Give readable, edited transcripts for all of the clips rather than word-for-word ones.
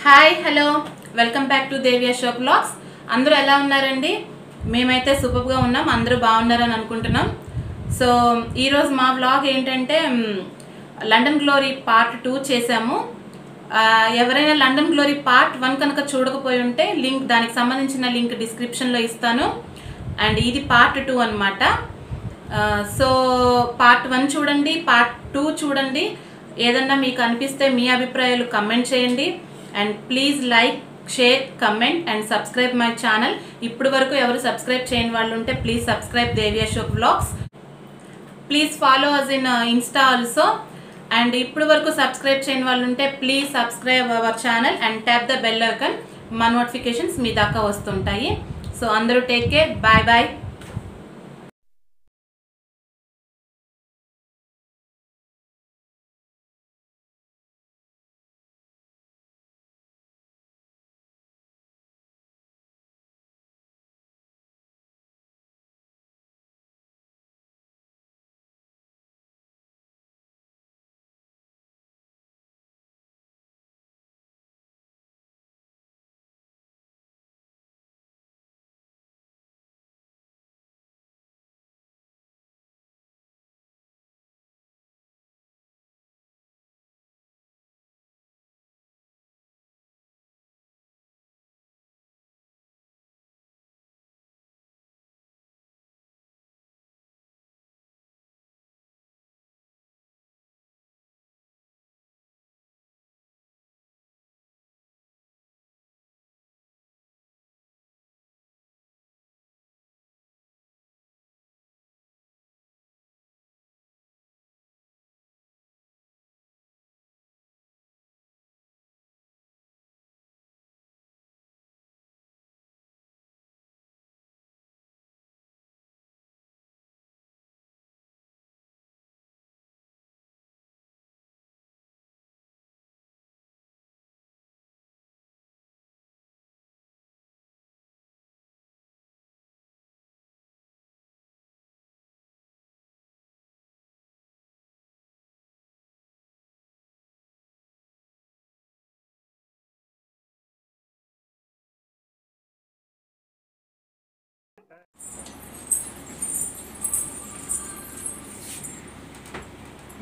Hi hello welcome back to Devi Ashok vlogs. అందరూ ఎలా ఉన్నారండి? మేమైతే సూపర్గా ఉన్నాం, అందరూ బాగున్నారని అనుకుంటున్నాం. సో ఈరోజు మా వ్లాగ్ ఏంటంటే లండన్ గ్లోరీ పార్ట్ 2 చేసాము. ఎవరైనా లండన్ గ్లోరీ పార్ట్ 1 కనుక చూడకపోయి ఉంటే దానికి సంబంధించిన లింక్ డిస్క్రిప్షన్లో ఇస్తాను. అండ్ ఇది పార్ట్ 2 అనమాట. సో పార్ట్ 1 చూడండి, పార్ట్ 2 చూడండి. ఏదన్నా మీకు అనిపిస్తే మీ అభిప్రాయాలు కమెంట్ చేయండి. And please like, share, comment and subscribe my channel. ఇప్పుడు వరకు ఎవరు సబ్స్క్రైబ్ చేయని వాళ్ళు ఉంటే please subscribe Devi Ashok vlogs. Please follow us in Insta also. And ఇప్పుడు వరకు సబ్స్క్రైబ్ చేయని వాళ్ళు ఉంటే please subscribe our channel and tap the bell icon. మా నోటిఫికేషన్స్ మీ దాకా వస్తుంటాయి. సో అందరూ take care, bye bye.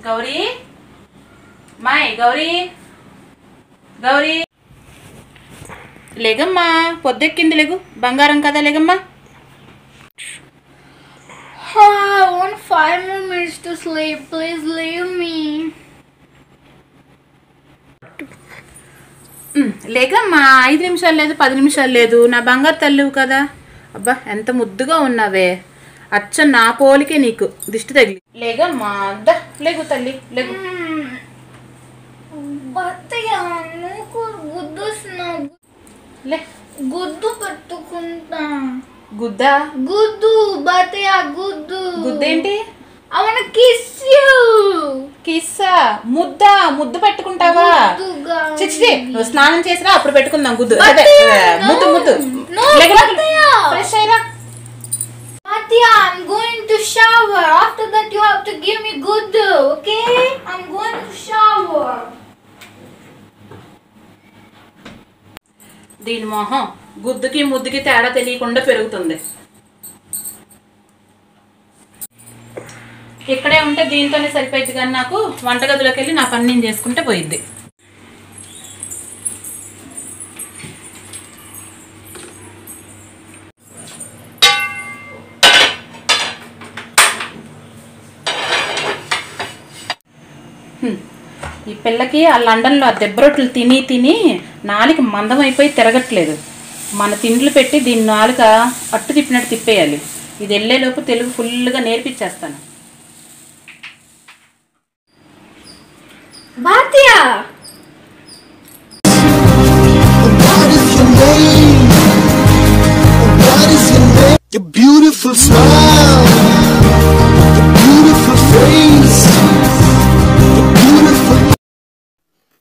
Gauri, my Gauri, Gauri లేగమ్మా, పొద్దెక్కింది, లేగు, బంగారం కదా, లేగమ్మా. I want 5 more minutes to sleep. Please leave me. లేగమ్మా, 5 నిమిషాలు లేదు, 10 నిమిషాలు లేదు, నా బంగారు తల్లివు కదా. అబ్బా ఎంత ముద్దుగా ఉన్నావే, అచ్చ నా పోలికే, నీకు దిష్టి తగిలి. లేగమ్మా, లేగు తల్లి, లేగు. లే, గుద్దు పెట్టుకుంటా. గుద్దా? గుద్దు బతయ్య, గుద్దు. గుద్దేంటి? I wanna kiss you. కిస్సా? ముద్దు పెట్టుకుంటావా? చిచ్చి, నువ్వు స్నానం చేసినా అప్పుడు పెట్టుకుందాం గుద్దు. ముద్దు fresh అయిరా. Matya, I'm going to shower. After that you have to give me good, okay? I'm going to shower. దీని మొహం గుద్దుకి ముద్దుకి తేడా తెలియకుండా పెరుగుతుంది. ఇక్కడే ఉంటే దీంతోనే సరిపోయింది, కానీ నాకు వంటగదిలోకి వెళ్ళి నా పని నేను చేసుకుంటే పోయిద్ది. ఈ పిల్లకి ఆ లండన్లో ఆ దెబ్బ రొట్టెలు తిని తిని నాలుక మందం అయిపోయి తిరగట్లేదు. మన తిండ్లు పెట్టి దీని నాలుక అట్టు తిప్పినట్టు తిప్పేయాలి. ఇది వెళ్ళేలోపు తెలుగు ఫుల్గా నేర్పించేస్తాను. Matya! What is your name? What is your name? Your beautiful smile, your beautiful face, your beautiful.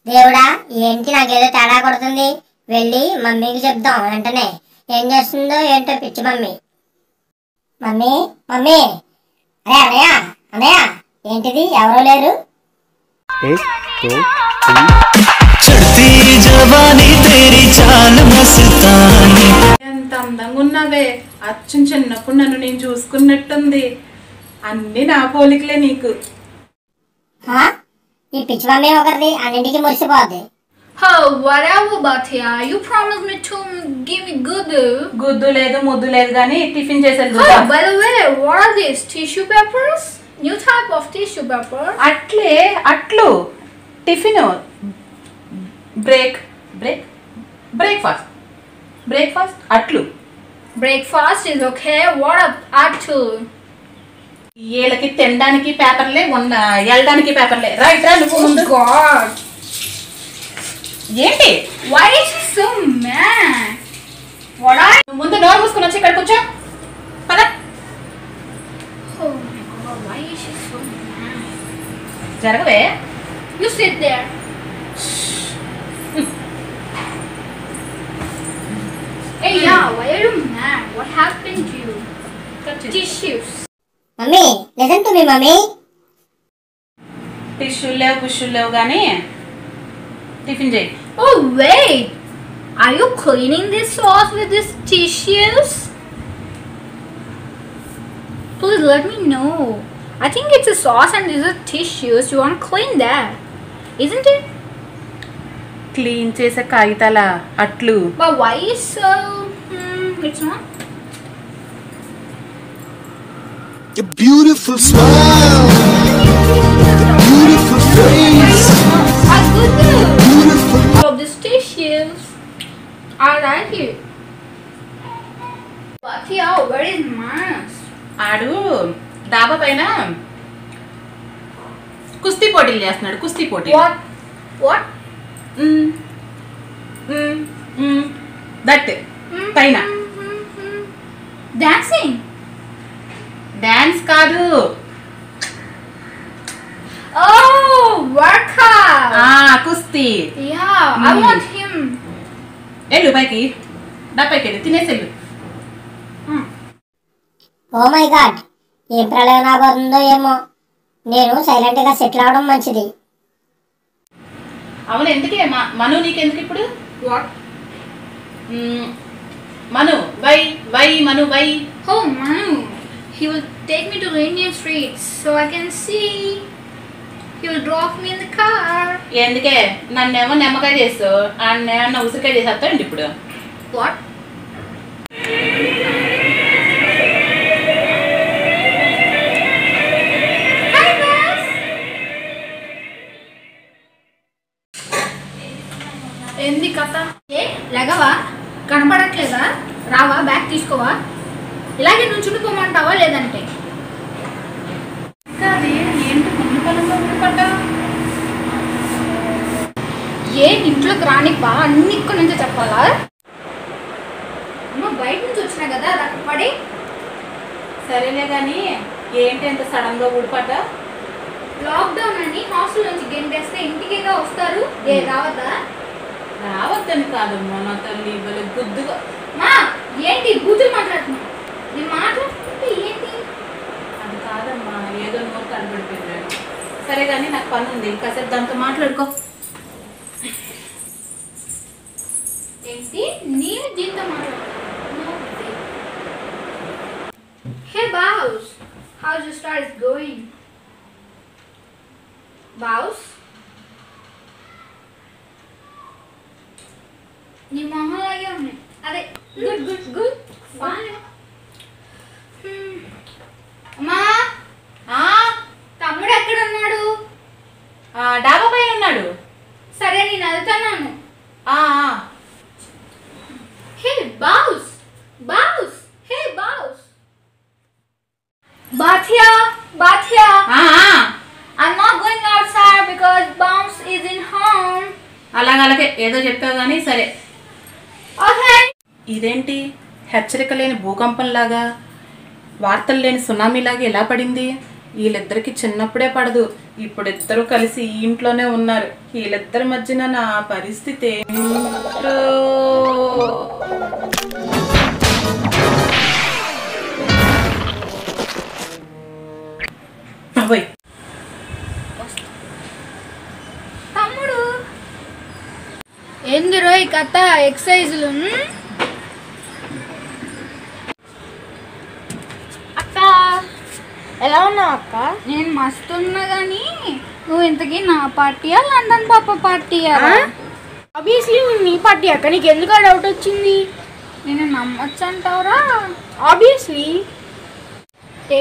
దేవుడా, ఏంటి నాకేదో తేడా కొడుతుంది? వెళ్ళి మమ్మీకి చెప్దాం వెంటనే. ఏం చేస్తుందో ఏంటో పిచ్చి మమ్మీ. మమ్మీ మమ్మీ, అరే అన్నయ్య అన్నయ్య, ఏంటిది ఎవరో లేరు? 1 2 3 चढ़ती जवानी तेरी चाल मस्तानी ఎంత అందంగా ఉన్నావే, అచ్చం చిన్నప్పుడు నన్ను నేను చూసుకున్నట్టుంది. అన్ని నా పోలికలే నీకు. హా? ఈ పిచ్చి మమ్మీ ఒకరిది అన్నింటికి మురిసిపోద్ది. Oh, whatever, Bhatia. You promised me to give me good. గుద్దు లేదు ముద్దు లేదు కానీ టిఫిన్ చేసేది. Oh, by the way, what are these? Tissue papers? New type of tissue paper. అట్లే అట్లు టిఫిన్ బ్రేక్ఫాస్ట్ అట్లు. Breakfast is okay. What up to? వీళ్ళకి తినడానికి పేపర్లే వెళ్ళడానికి పేపర్లే. రైట్ రా నువ్వు ముందు. God. ఏంటి Why is she so mad? What are నువ్వు ముందు నోరు మూసుకుని వచ్చి ఇక్కడ కూర్చో పద. Oh my God, why is she so mad? జరగవే. You sit there. Hey, yeah, why are you mad? What happened to you? Tissues. Mummy listen to me mummy. టిష్యూలు లేవు పుష్యూలు లేవు కానీ టిఫిన్ చేయి. Oh, wait. Are you cleaning this sauce with these tissues? Please let me know. I think it's a sauce and these are tissues. You want to clean that, isn't it? Clean చేసే కాగితాల అట్లు. But why is it's not? Your beautiful smile, your beautiful face, I good. beautiful. Of these tissues. I like it. But yeah, where is mine? ఆడు డాబా పైన కుస్తీ పోటీలు చేస్తున్నాడు. కుస్తీ పోటీ. What? What? దట్ పైన Dancing. డాన్స్ కాదు. Oh, workout. కుస్తీ. Yeah, I want him. వెళ్ళు పైకి, డబ్బాకి వెళ్ళి తినేసెళ్ళు. ఓ మై గాడ్, ఏం ప్రళయం రాబోతుందో ఏమో. నేను సైలెంట్గా సెటిల్ అవడం మంచిది. అవును ఎందుకే మను నీకెందుకు ఇప్పుడు? What? Manu why Manu why. Oh, Manu. He will take me to the Indian streets so I can see. He will drop me in the car. ఎందుకే నన్నేమో నిమ్మకాయ చేస్తావు, ఆయన ఉసిరికాయ చేసేస్తావండి ఇప్పుడు. What? Hi, boss. ఏంది కథ? లేగవా? కనపడట్లేదా? రావా? బ్యాగ్ తీసుకోవా? ఇలాగే నుంచుండిపోమంటావా లేదంటే? ఏంటి ఇంట్లోకి రానిప్పా? అన్ని ఇక్కడ నుంచే చెప్పాలా? అమ్మ బయట నుంచి వచ్చినా కదా పడి. సరేలే కానీ ఏంటి ఎంత సడన్ గా ఊడిపడ్డ? లాక్డౌన్ అని హాస్టల్ నుంచి గెంటేస్తే ఇంటికేగా వస్తారు. రావద్దా? రావద్దని కాదమ్మా నా తల్లి, ఇవ్వలే గుద్దుగా. మా ఏంటి బూతులు మాట్లాడుతున్నా? నేను మాట్లాడుతుంటే ఏంటి? అది కాదమ్మా, ఏదో నోరు కనబడిపోయింది. సరే కానీ నాకు పని ఉంది, కాసేపు దాంతో మాట్లాడుకో. ఏంటి నేను దీంతో మాట్లాడుతున్నా? Hey boss, how's your studies going? Boss? నీ మొహలాగే ఉన్నాయి. అదే గుడ్ గుడ్ గుడ్ ఫైన్. అమ్మా తమ్ముడు ఎక్కడ ఉన్నాడు? డాబా పైన ఉన్నాడు. సరే నేను వెళ్తున్నాను. ఆ hey boss boss hey boss బాథియా బాథియా I'm not going outside because Bounce is in home. అలాగే ఏదో చెప్పావు కానీ సరే. Okay. ఇదేంటి హెచ్చరిక లేని భూకంపం లాగా, వార్తలు లేని సునామీ లాగా ఎలా పడింది? వీళ్ళిద్దరికి చిన్నప్పుడే పడదు, ఇప్పుడు ఇద్దరు కలిసి ఈ ఇంట్లోనే ఉన్నారు. వీళ్ళిద్దరి మధ్యన నా పరిస్థితి ఏంటో. తమ్ముడు కథ ఎక్సర్సైజులు. అక్క ఎలా ఉన్నావు అక్క? నేను మస్తు ఉన్నా కానీ నువ్వు ఇంతకీ నా పార్టీయా లండన్ పాప పార్టీయా? ఆబ్వియస్లీ నీ పార్టీ అక్క. నీకు ఎందుకు డౌట్ వచ్చింది? నేను నమ్మొచ్చు అంటావురా? ఆబ్వియస్లీ.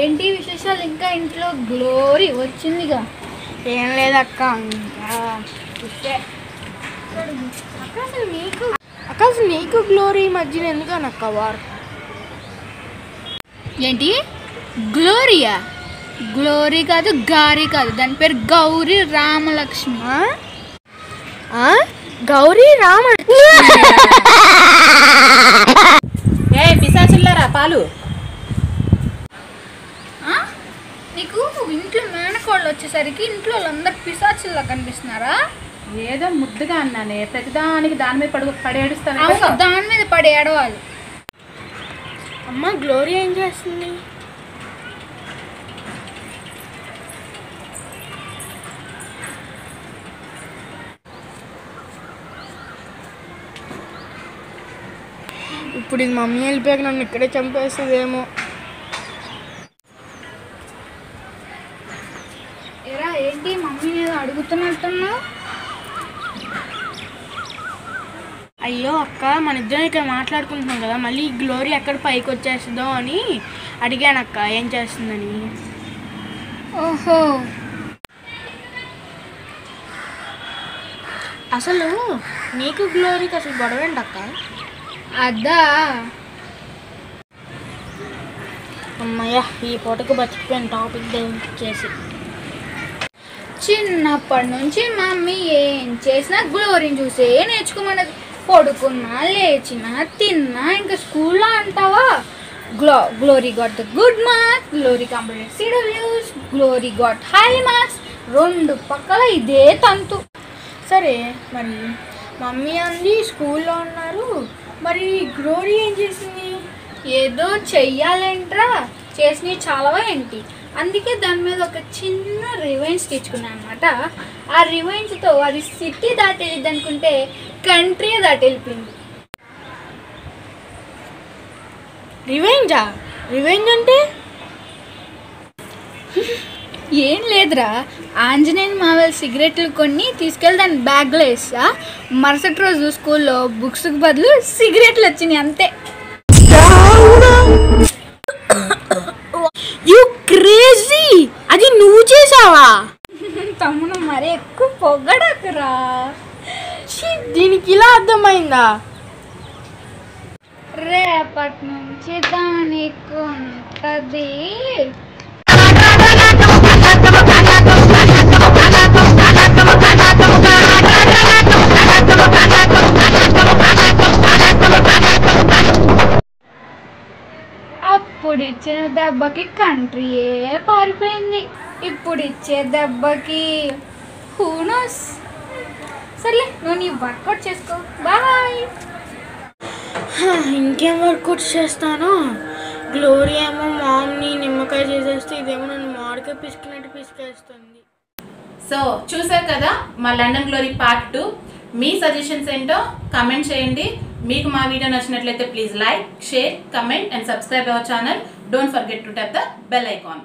ఏంటి విశేషాలు? ఇంకా ఇంట్లో గ్లోరీ వచ్చిందిగా. ఏం లేదక్క. ఇంకా అక్క అసలు నీకు గ్లోరీ మధ్యన ఎందుకనక్క వార్? ఏంటి గ్లోరియా? గ్లోరీ కాదు, గారి కాదు, దాని పేరు గౌరీ రామలక్ష్మి. గౌరీ రామ. ఏ పిశాచిల్లారా పాలు. నీకు ఇంట్లో మేనకోళ్ళు వచ్చేసరికి ఇంట్లో వాళ్ళందరు పిశాచుల్లా కనిపిస్తున్నారా? ఏదో ముద్దుగా అన్నానే, ప్రతిదానికి దాని మీద పడేడుస్తాను. అవును, దాని మీద పడి ఏడవాలి. అమ్మ గ్లోరీ ఏం చేస్తుంది? ఇప్పుడు ఇది మమ్మీ వెళ్ళిపోయాక నన్ను ఇక్కడే చంపేస్తుందేమో. ఎరా ఏంటి మమ్మీ ఏదో అడుగుతున్నట్టున్నావు? అయ్యో అక్క, మన ఇద్దరం ఇక్కడ మాట్లాడుకుంటున్నాం కదా, మళ్ళీ గ్లోరీ ఎక్కడ పైకి వచ్చేస్తుందో అని అడిగాను అక్క, ఏం చేస్తుందని. ఓహో, అసలు నీకు గ్లోరీకి అసలు గొడవ ఏంటక్క? అదా అమ్మయ్య, ఈ పూటకు బతికిపోయిన టాపిక్ చేసి. చిన్నప్పటి నుంచి మమ్మీ ఏం చేసినా గ్లోరీని చూసే నేర్చుకోమన్నది. పడుకున్నా, లేచినా, తిన్నా, ఇంకా స్కూల్లో అంటావా glory got the good marks, glory completed CWs, glory got high marks. రెండు పక్కల ఇదే తంతు. సరే, మరి మమ్మీ అంది స్కూల్లో ఉన్నారు, మరి గ్లోరీ ఏం చేసింది? ఏదో చెయ్యాలేంట్రా, చేసినవి చాలావా ఏంటి? అందుకే దాని మీద ఒక చిన్న రివెంజ్ తెచ్చుకున్నాను అనమాట. ఆ రివెంజ్తో అది సిటీ దాటి వెళ్ళింది అనుకుంటే కంట్రీ దాటి వెళ్ళిపోయింది. రివెంజా? రివెంజ్ అంటే ఏం లేదురా, ఆంజనేయుని మావల్ సిగరెట్లు కొన్ని తీసుకెళ్ళి దాన్ని బ్యాగ్లో వేసా. మరుసటి రోజు స్కూల్లో బుక్స్కి బదులు సిగరెట్లు వచ్చినాయి, అంతే. You crazy! అది నువ్వు చేసావా? తమ్ముడు మరి ఎక్కువ పొగడకురా. దీనికి ఇలా అర్థమైందా? రేపటి నుంచి దానికి ఉంటుంది. అప్పుడు ఇచ్చిన దెబ్బకి కంట్రీయే పారిపోయింది. ఇప్పుడు ఇచ్చే దెబ్బకి హూ నోస్. సర్లే, నువ్వు నీ వర్కౌట్ చేసుకో. బాయ్. ఇంకేం వర్కౌట్ చేస్తాను? గ్లోరీ ఏమో మామ్ని నిమ్మకాయ చేసేస్తే, ఇదేమో నన్ను మామిడికాయ పిసికినట్టు పిసికేస్తుంది. సో చూసారు కదా మా లండన్ గ్లోరీ పార్ట్ 2. మీ సజెషన్స్ ఏంటో కమెంట్ చేయండి. మీకు మా వీడియో నచ్చినట్లయితే please like, share, comment and subscribe our channel. Don't forget to tap the bell icon.